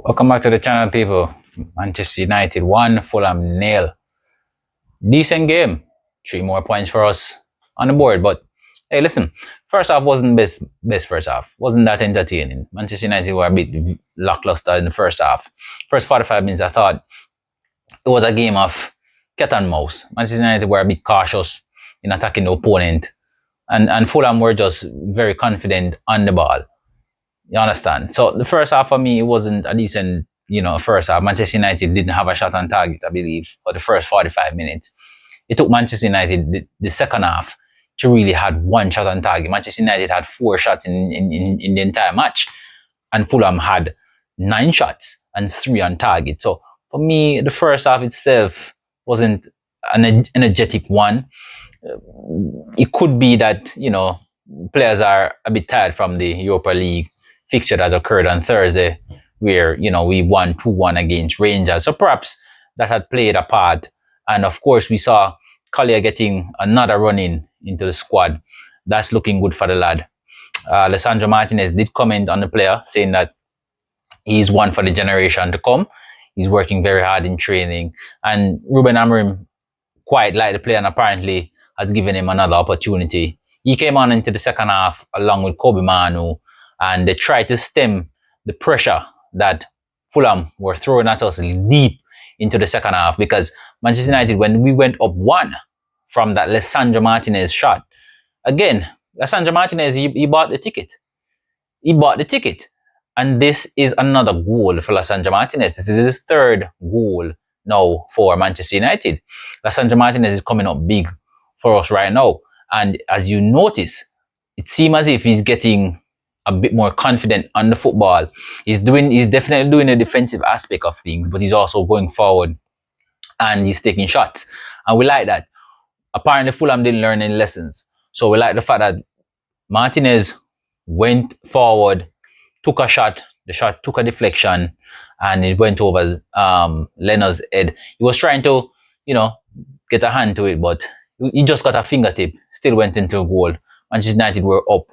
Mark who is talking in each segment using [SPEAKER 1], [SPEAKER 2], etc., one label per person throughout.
[SPEAKER 1] Welcome back to the channel, people. Manchester United 1, Fulham nil. Decent game. 3 more points for us on the board. But hey, listen, first half wasn't best first half. Wasn't that entertaining. Manchester United were a bit lackluster in the first half. First 45 minutes, I thought it was a game of cat and mouse. Manchester United were a bit cautious in attacking the opponent. And Fulham were just very confident on the ball. You understand? So the first half for me, it wasn't a decent, first half. Manchester United didn't have a shot on target, I believe, for the first 45 minutes. It took Manchester United the second half to really had one shot on target. Manchester United had 4 shots in the entire match, and Fulham had 9 shots and 3 on target. So for me, the first half itself wasn't an energetic one. It could be that, players are a bit tired from the Europa League fixture that occurred on Thursday, where, we won 2-1 against Rangers. So perhaps that had played a part. And of course, we saw Collier getting another run into the squad. That's looking good for the lad. LISANDRO Martinez did comment on the player, saying that he's one for the generation to come. He's working very hard in training. And Ruben Amorim quite liked the player and apparently has given him another opportunity. He came on into the second half along with Kobe Manu, and they tried to stem the pressure that Fulham were throwing at us deep into the second half, because Manchester United, when we went up 1 from that LISANDRO Martinez shot, again, LISANDRO Martinez, he bought the ticket. He bought the ticket. And this is another goal for LISANDRO Martinez. This is his third goal now for Manchester United. LISANDRO Martinez is coming up big for us right now. And as you notice, it seems as if he's getting a bit more confident on the football. He's definitely doing the defensive aspect of things, but he's also going forward and he's taking shots. And we like that. Apparently, Fulham didn't learn any lessons. So we like the fact that Martinez went forward, took a shot, the shot took a deflection, and it went over Leonard's head. He was trying to, get a hand to it, but he just got a fingertip, still went into a goal. Manchester United were up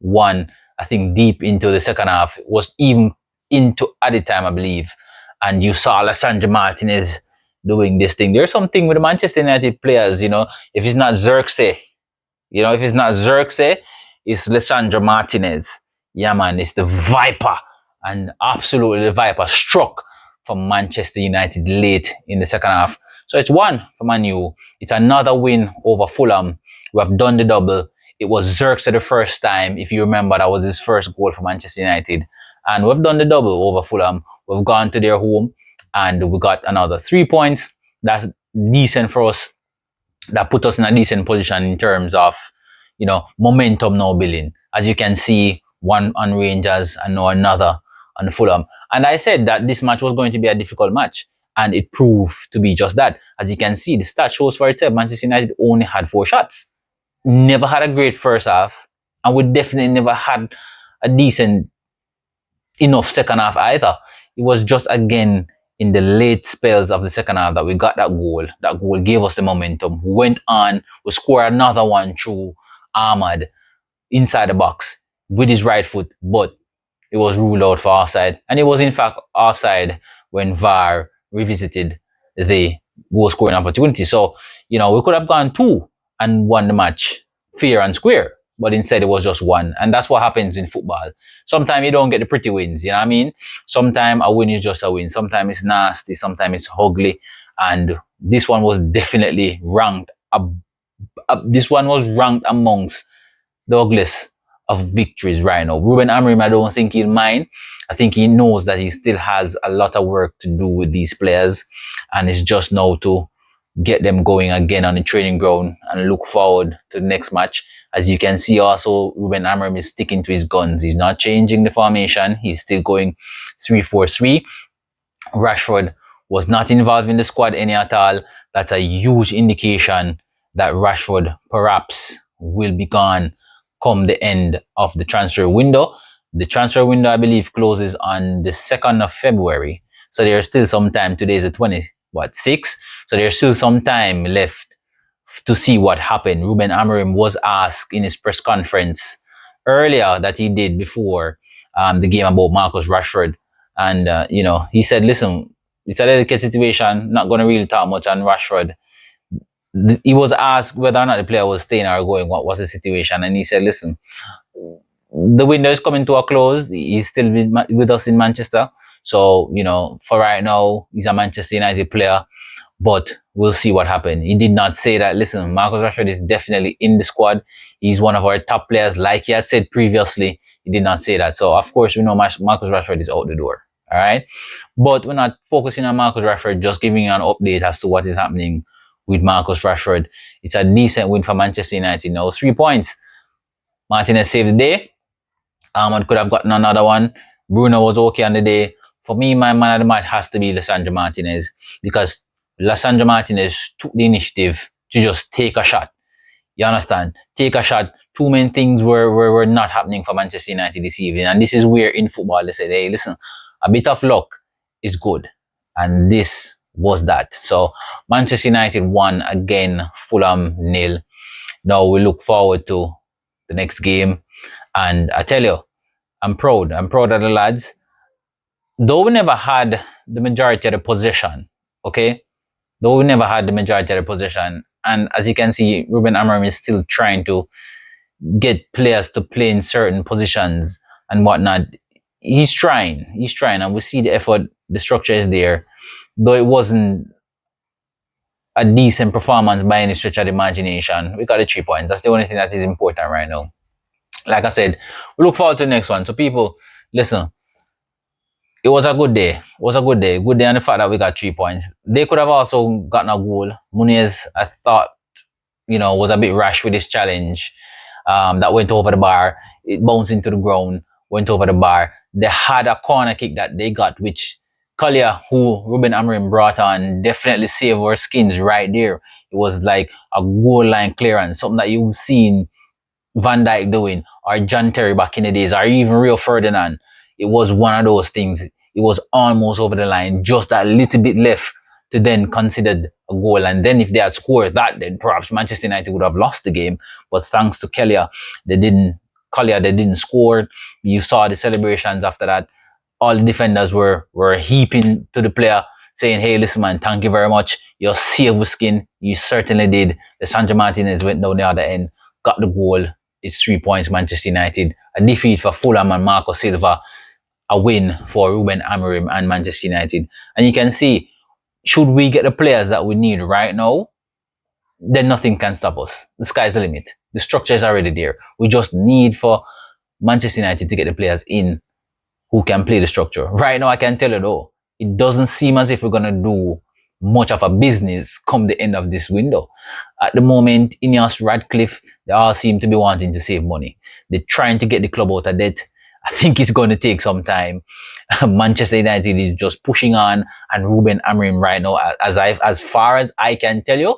[SPEAKER 1] 1, I think, deep into the second half. It was even into added time, I believe. And you saw LISANDRO Martinez doing this thing. There's something with the Manchester United players, if it's not Xerxes, it's LISANDRO Martinez. Yeah, man, it's the Viper. And absolutely the Viper struck for Manchester United late in the second half. So it's 1 for Man U. It's another win over Fulham. We have done the double. It was Xerxes the first time. If you remember, that was his first goal for Manchester United. And we've done the double over Fulham. We've gone to their home and we got another 3 points. That's decent for us. That put us in a decent position in terms of, momentum now building. As you can see, 1 on Rangers and now another on Fulham. And I said that this match was going to be a difficult match, and it proved to be just that. As you can see, the stat shows for itself. Manchester United only had 4 shots. Never had a great first half, and we definitely never had a decent enough second half either. It was just, again, in the late spells of the second half that we got that goal. That goal gave us the momentum. We went on, we scored another one through Ahmad inside the box with his right foot, but it was ruled out for offside. And it was in fact offside when VAR revisited the goal scoring opportunity. So, we could have gone 2 and won the match fair and square, but instead it was just 1. And that's what happens in football. Sometimes you don't get the pretty wins, you know what I mean? Sometimes a win is just a win. Sometimes it's nasty, sometimes it's ugly. And this one was definitely ranked. This one was ranked amongst the ugliest of victories right now. Ruben Amorim, I don't think he'll mind. I think he knows that he still has a lot of work to do with these players, and it's just now to get them going again on the training ground and look forward to the next match. As you can see also, Ruben Amorim is sticking to his guns. He's not changing the formation. He's still going 3-4-3. Rashford was not involved in the squad any at all. That's a huge indication that Rashford perhaps will be gone come the end of the transfer window. The transfer window, I believe, closes on the 2nd of February. So there's still some time. Today is the 6th. So there's still some time left to see what happened. Ruben Amorim was asked in his press conference earlier that he did before the game about Marcus Rashford. And he said, listen, it's a delicate situation. Not going to really talk much on Rashford. He was asked whether or not the player was staying or going. What was the situation? And he said, listen, the window is coming to a close. He's still with us in Manchester. So, for right now, he's a Manchester United player, but we'll see what happens. He did not say that, listen, Marcus Rashford is definitely in the squad. He's one of our top players, like he had said previously. He did not say that. So, of course, we know Marcus Rashford is out the door. All right. But we're not focusing on Marcus Rashford, just giving you an update as to what is happening with Marcus Rashford. It's a decent win for Manchester United now. 3 points. Martinez saved the day. Ahmad could have gotten another one. Bruno was okay on the day. For me, my man of the match has to be Lisandro Martinez, because Lisandro Martinez took the initiative to just take a shot. You understand? Take a shot. Too many things were not happening for Manchester United this evening. And this is where in football they said, hey, listen, a bit of luck is good. And this was that. So Manchester United won again, Fulham 0. Now we look forward to the next game. And I tell you, I'm proud. I'm proud of the lads. Though we never had the majority of the possession, okay? Though we never had the majority of the possession. And as you can see, Ruben Amorim is still trying to get players to play in certain positions and whatnot. He's trying, and we see the effort. The structure is there, though it wasn't a decent performance by any stretch of the imagination. We got the 3 points. That's the only thing that is important right now. Like I said, we look forward to the next one. So people, listen, it was a good day. It was a good day. Good day on the fact that we got 3 points. They could have also gotten a goal. Muniz, I thought, was a bit rash with this challenge. That went over the bar. It bounced into the ground, went over the bar. They had a corner kick that they got, which Collier, who Ruben Amorim brought on, definitely saved our skins right there. It was like a goal line clearance, something that you've seen Van Dijk doing, or John Terry back in the days, or even Rio Ferdinand. It was one of those things. It was almost over the line, just that little bit left to then consider a goal. And then if they had scored that, then perhaps Manchester United would have lost the game. But thanks to Collier, they didn't score. You saw the celebrations after that. All the defenders were heaping to the player, saying, hey, listen, man, thank you very much. You saved the skin. You certainly did. Lisandro Martinez went down the other end, got the goal. It's 3 points, Manchester United. A defeat for Fulham and Marco Silva. A win for Ruben Amorim and Manchester United. And you can see, should we get the players that we need right now, then nothing can stop us. The sky's the limit. The structure is already there. We just need for Manchester United to get the players in who can play the structure. Right now, I can tell you though, it doesn't seem as if we're going to do much of a business come the end of this window. At the moment, Ineos, Radcliffe, they all seem to be wanting to save money. They're trying to get the club out of debt. I think it's going to take some time. Manchester United is just pushing on, and Ruben Amorim right now, as far as I can tell you,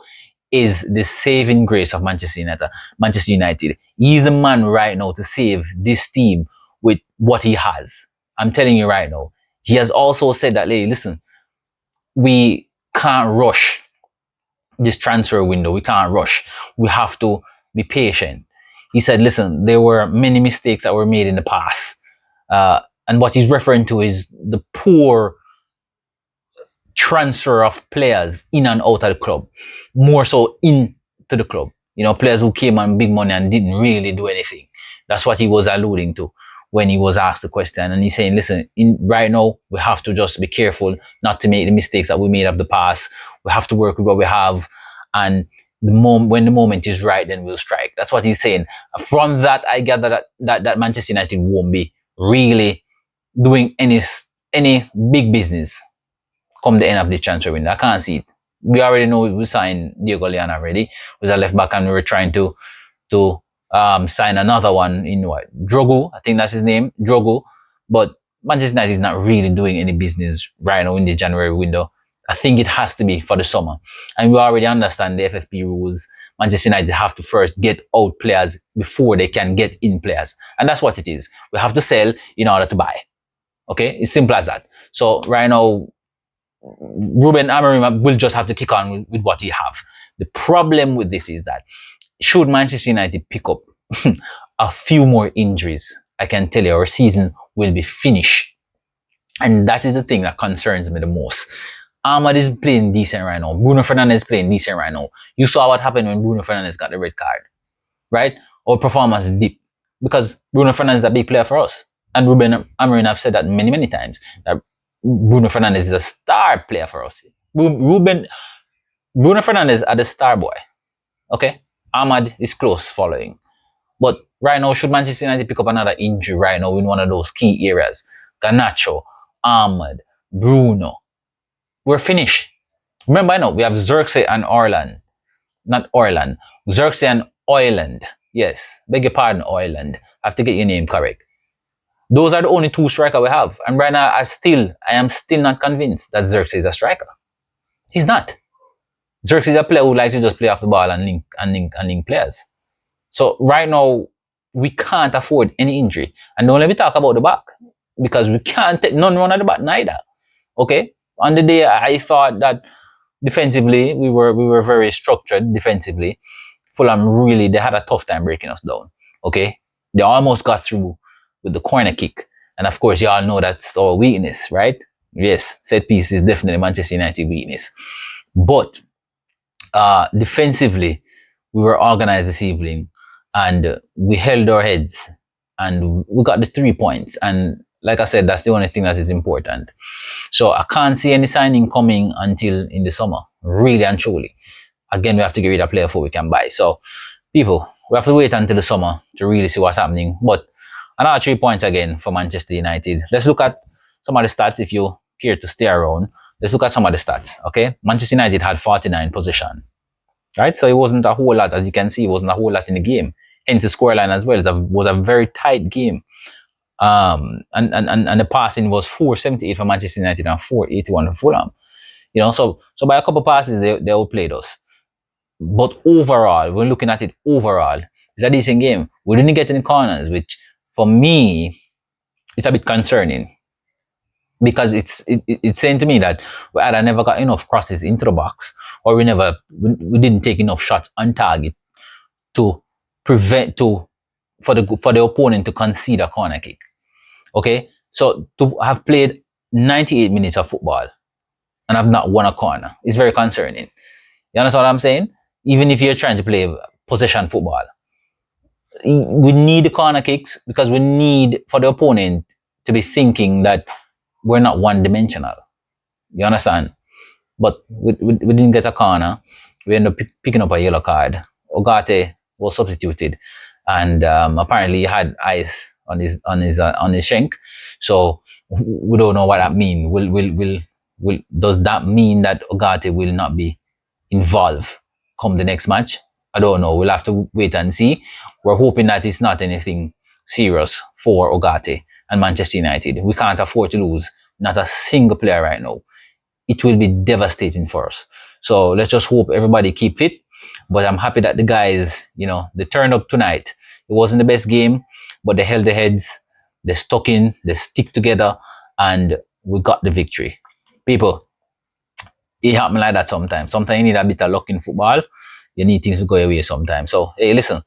[SPEAKER 1] is the saving grace of Manchester United. Manchester United. He's the man right now to save this team with what he has. I'm telling you right now. He has also said that, hey, listen, we can't rush this transfer window. We can't rush. We have to be patient. He said, listen, there were many mistakes that were made in the past. And what he's referring to is the poor transfer of players in and out of the club, more so into the club. Players who came on big money and didn't really do anything. That's what he was alluding to when he was asked the question. And he's saying, listen, right now, we have to just be careful not to make the mistakes that we made of the past. We have to work with what we have. And when the moment is right, then we'll strike. That's what he's saying. From that, I gather that Manchester United won't be really doing any big business come the end of this transfer window. I can't see it. We already know we signed Diego Leon already. We was a left back, and we were trying to sign another one in Drogo, I think that's his name, Drogo. But Manchester United is not really doing any business right now in the January window. I think it has to be for the summer. And we already understand the FFP rules. Manchester United have to first get out players before they can get in players. And that's what it is. We have to sell in order to buy. Okay? It's simple as that. So right now, Ruben Amorim will just have to kick on with what he have. The problem with this is that should Manchester United pick up a few more injuries, I can tell you our season will be finished. And that is the thing that concerns me the most. Ahmad is playing decent right now. Bruno Fernandes is playing decent right now. You saw what happened when Bruno Fernandes got the red card, right? Our performance dipped because Bruno Fernandes is a big player for us. And Ruben Amorim have said that many, many times that Bruno Fernandes is a star player for us. Bruno Fernandes are the star boy. Okay? Ahmad is close following. But right now, should Manchester United pick up another injury right now in one of those key areas, Garnacho, Ahmad, Bruno, we're finished. Remember, I know we have Xerxes and Orland. Not Orland. Xerxes and Oiland. Yes, beg your pardon, Oiland. I have to get your name correct. Those are the only two strikers we have. And right now, I am still not convinced that Xerxes is a striker. He's not. Xerxes is a player who likes to just play off the ball and link players. So right now, we can't afford any injury. And don't let me talk about the back. Because we can't take none run at the back neither. Okay? On the day I thought that defensively, we were very structured defensively. Fulham really, they had a tough time breaking us down. Okay? They almost got through with the corner kick. And of course, you all know that's our weakness, right? Yes, set piece is definitely Manchester United weakness. But defensively, we were organized this evening and we held our heads and we got the 3 points. And like I said, that's the only thing that is important. So I can't see any signing coming until in the summer, really and truly. Again, we have to get rid of player before we can buy. So people, we have to wait until the summer to really see what's happening. But another 3 points again for Manchester United. Let's look at some of the stats if you care to stay around. Let's look at some of the stats, okay? Manchester United had 49 possession, right? So it wasn't a whole lot, as you can see, it wasn't a whole lot in the game. Hence the scoreline as well. It was a very tight game. And the passing was 478 for Manchester United and 481 for Fulham. You know, so by a couple passes, they outplayed us. But overall, we're looking at it overall, it's a decent game. We didn't get any corners, which for me, it's a bit concerning. Because it's saying to me that we either never got enough crosses into the box, or we didn't take enough shots on target to prevent for the opponent to concede a corner kick. Okay, so to have played 98 minutes of football and have not won a corner is very concerning. You understand what I'm saying? Even if you're trying to play possession football, we need the corner kicks because we need for the opponent to be thinking that we're not one-dimensional. You understand? But we didn't get a corner. We ended up picking up a yellow card. Ogate was substituted, and apparently he had ice on his shank. So we don't know what that means. Does that mean that Ogate will not be involved come the next match? I don't know. We'll have to wait and see. We're hoping that it's not anything serious for Ogate and Manchester United. We can't afford to lose not a single player right now. It will be devastating for us. So let's just hope everybody keep fit. But I'm happy that the guys, you know, they turned up tonight. It wasn't the best game, but they held their heads, they stuck in, they stick together, and we got the victory. People, it happens like that sometimes. Sometimes you need a bit of luck in football. You need things to go away sometimes. So, hey, listen,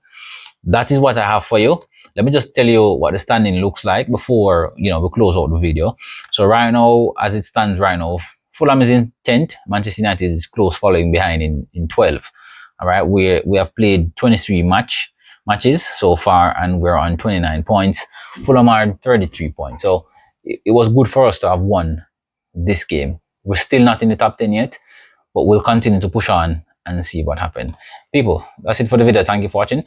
[SPEAKER 1] that is what I have for you. Let me just tell you what the standing looks like before, you know, we close out the video. So right now, as it stands right now, Fulham is in 10th. Manchester United is close following behind in 12th. All right, we have played 23 matches so far, and we're on 29 points. Fulham are on 33 points. So it was good for us to have won this game. We're still not in the top 10 yet, but we'll continue to push on and see what happens. People, that's it for the video. Thank you for watching.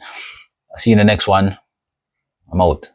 [SPEAKER 1] I'll see you in the next one. I'm out.